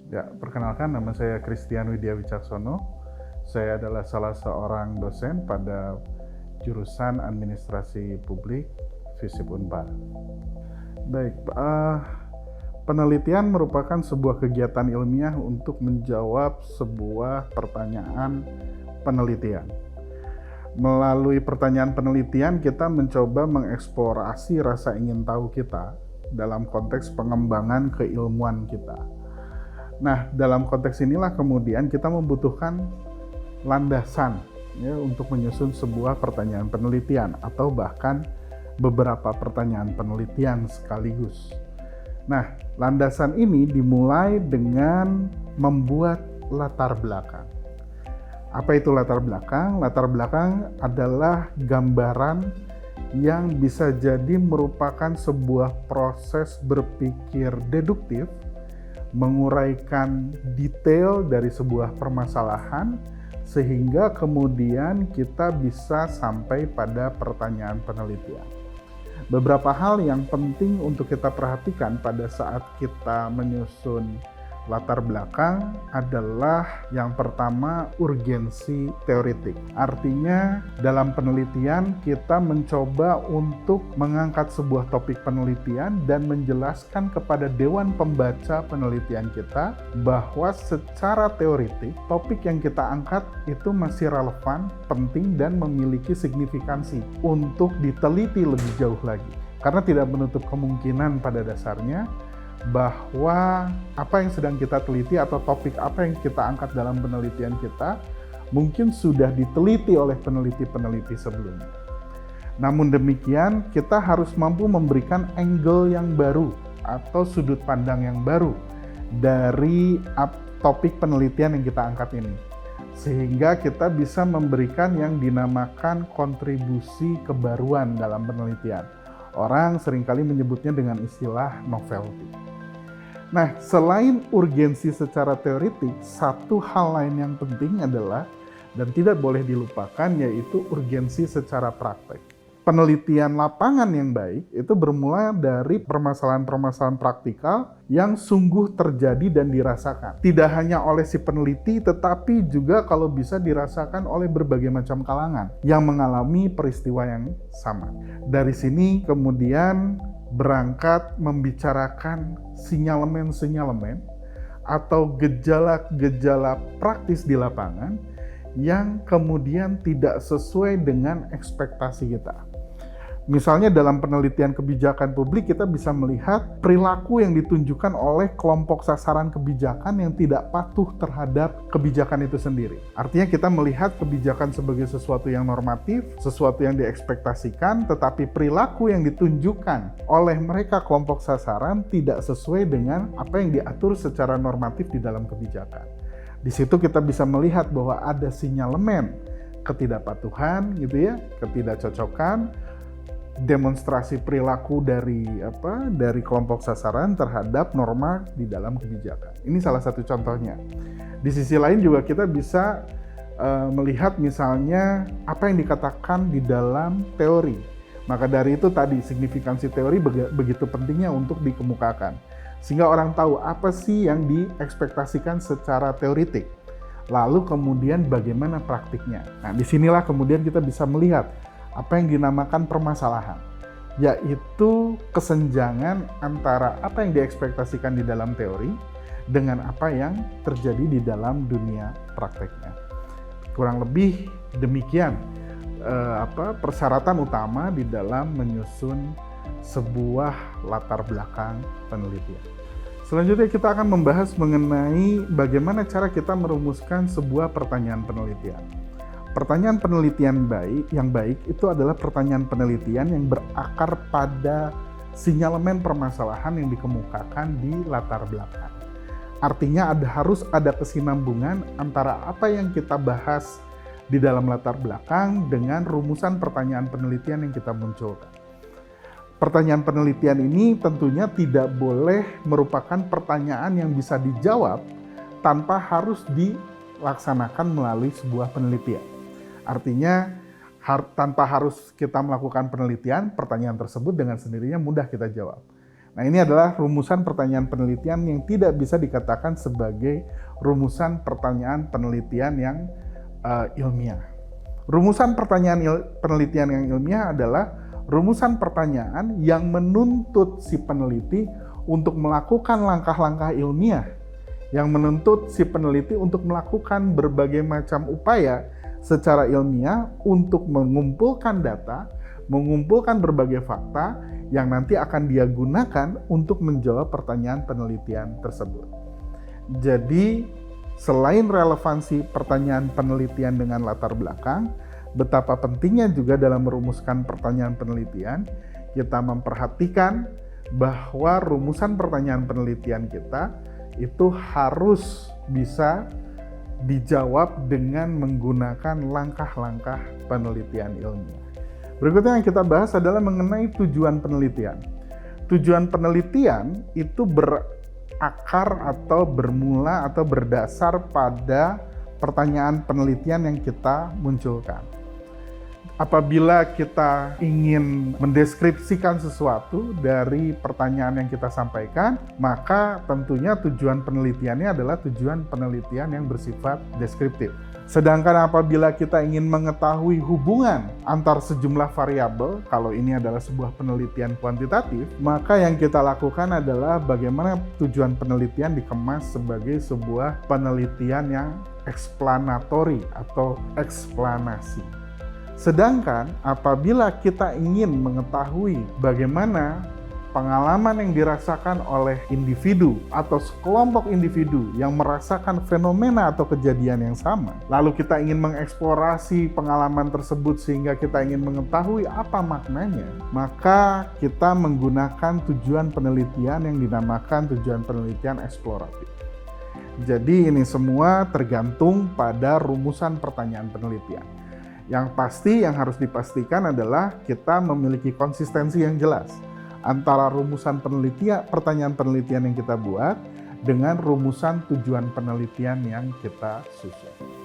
Ya, perkenalkan nama saya Christian Widya Wicaksono. Saya adalah salah seorang dosen pada jurusan Administrasi Publik FISIP Unpar. Baik, penelitian merupakan sebuah kegiatan ilmiah untuk menjawab sebuah pertanyaan penelitian. Melalui pertanyaan penelitian, kita mencoba mengeksplorasi rasa ingin tahu kita dalam konteks pengembangan keilmuan kita. Nah, dalam konteks inilah kemudian kita membutuhkan landasan ya, untuk menyusun sebuah pertanyaan penelitian atau bahkan beberapa pertanyaan penelitian sekaligus. Nah, landasan ini dimulai dengan membuat latar belakang. Apa itu latar belakang? Latar belakang adalah gambaran yang bisa jadi merupakan sebuah proses berpikir deduktif, menguraikan detail dari sebuah permasalahan sehingga kemudian kita bisa sampai pada pertanyaan penelitian. Beberapa hal yang penting untuk kita perhatikan pada saat kita menyusun latar belakang adalah yang pertama urgensi teoritik. Artinya dalam penelitian kita mencoba untuk mengangkat sebuah topik penelitian dan menjelaskan kepada dewan pembaca penelitian kita bahwa secara teoritik topik yang kita angkat itu masih relevan, penting dan memiliki signifikansi untuk diteliti lebih jauh lagi. Karena tidak menutup kemungkinan pada dasarnya bahwa apa yang sedang kita teliti atau topik apa yang kita angkat dalam penelitian kita mungkin sudah diteliti oleh peneliti-peneliti sebelumnya. Namun demikian, kita harus mampu memberikan angle yang baru atau sudut pandang yang baru dari topik penelitian yang kita angkat ini. Sehingga kita bisa memberikan yang dinamakan kontribusi kebaruan dalam penelitian. Orang seringkali menyebutnya dengan istilah novelty. Nah, selain urgensi secara teoritik, satu hal lain yang penting adalah dan tidak boleh dilupakan yaitu urgensi secara praktek. Penelitian lapangan yang baik itu bermula dari permasalahan-permasalahan praktikal yang sungguh terjadi dan dirasakan. Tidak hanya oleh si peneliti, tetapi juga kalau bisa dirasakan oleh berbagai macam kalangan yang mengalami peristiwa yang sama. Dari sini kemudian berangkat membicarakan sinyalemen-sinyalemen atau gejala-gejala praktis di lapangan yang kemudian tidak sesuai dengan ekspektasi kita. Misalnya dalam penelitian kebijakan publik kita bisa melihat perilaku yang ditunjukkan oleh kelompok sasaran kebijakan yang tidak patuh terhadap kebijakan itu sendiri. Artinya kita melihat kebijakan sebagai sesuatu yang normatif, sesuatu yang diekspektasikan, tetapi perilaku yang ditunjukkan oleh mereka kelompok sasaran tidak sesuai dengan apa yang diatur secara normatif di dalam kebijakan. Di situ kita bisa melihat bahwa ada sinyalemen ketidakpatuhan gitu ya, ketidakcocokan, demonstrasi perilaku dari kelompok sasaran terhadap norma di dalam kebijakan. Ini salah satu contohnya. Di sisi lain juga kita bisa melihat misalnya apa yang dikatakan di dalam teori. Maka dari itu tadi signifikansi teori begitu pentingnya untuk dikemukakan. Sehingga orang tahu apa sih yang diekspektasikan secara teoritik. Lalu kemudian bagaimana praktiknya. Nah, disinilah kemudian kita bisa melihat apa yang dinamakan permasalahan, yaitu kesenjangan antara apa yang diekspektasikan di dalam teori dengan apa yang terjadi di dalam dunia prakteknya. Kurang lebih demikian persyaratan utama di dalam menyusun sebuah latar belakang penelitian. Selanjutnya kita akan membahas mengenai bagaimana cara kita merumuskan sebuah pertanyaan penelitian. Pertanyaan penelitian yang baik itu adalah pertanyaan penelitian yang berakar pada sinyalemen permasalahan yang dikemukakan di latar belakang. Artinya harus ada kesinambungan antara apa yang kita bahas di dalam latar belakang dengan rumusan pertanyaan penelitian yang kita munculkan. Pertanyaan penelitian ini tentunya tidak boleh merupakan pertanyaan yang bisa dijawab tanpa harus dilaksanakan melalui sebuah penelitian. Artinya tanpa harus kita melakukan penelitian, pertanyaan tersebut dengan sendirinya mudah kita jawab. Nah, ini adalah rumusan pertanyaan penelitian yang tidak bisa dikatakan sebagai rumusan pertanyaan penelitian yang ilmiah. Rumusan pertanyaan penelitian yang ilmiah adalah rumusan pertanyaan yang menuntut si peneliti untuk melakukan langkah-langkah ilmiah, yang menuntut si peneliti untuk melakukan berbagai macam upaya secara ilmiah untuk mengumpulkan data, mengumpulkan berbagai fakta yang nanti akan dia gunakan untuk menjawab pertanyaan penelitian tersebut. Jadi, selain relevansi pertanyaan penelitian dengan latar belakang, betapa pentingnya juga dalam merumuskan pertanyaan penelitian, kita memperhatikan bahwa rumusan pertanyaan penelitian kita itu harus bisa dijawab dengan menggunakan langkah-langkah penelitian ilmiah. Berikutnya yang kita bahas adalah mengenai tujuan penelitian. Tujuan penelitian itu berakar atau bermula atau berdasar pada pertanyaan penelitian yang kita munculkan. Apabila kita ingin mendeskripsikan sesuatu dari pertanyaan yang kita sampaikan, maka tentunya tujuan penelitiannya adalah tujuan penelitian yang bersifat deskriptif. Sedangkan apabila kita ingin mengetahui hubungan antar sejumlah variabel, kalau ini adalah sebuah penelitian kuantitatif, maka yang kita lakukan adalah bagaimana tujuan penelitian dikemas sebagai sebuah penelitian yang explanatory atau eksplanasi. Sedangkan apabila kita ingin mengetahui bagaimana pengalaman yang dirasakan oleh individu atau sekelompok individu yang merasakan fenomena atau kejadian yang sama, lalu kita ingin mengeksplorasi pengalaman tersebut sehingga kita ingin mengetahui apa maknanya, maka kita menggunakan tujuan penelitian yang dinamakan tujuan penelitian eksploratif. Jadi ini semua tergantung pada rumusan pertanyaan penelitian. Yang pasti yang harus dipastikan adalah kita memiliki konsistensi yang jelas antara rumusan pertanyaan penelitian yang kita buat dengan rumusan tujuan penelitian yang kita susun.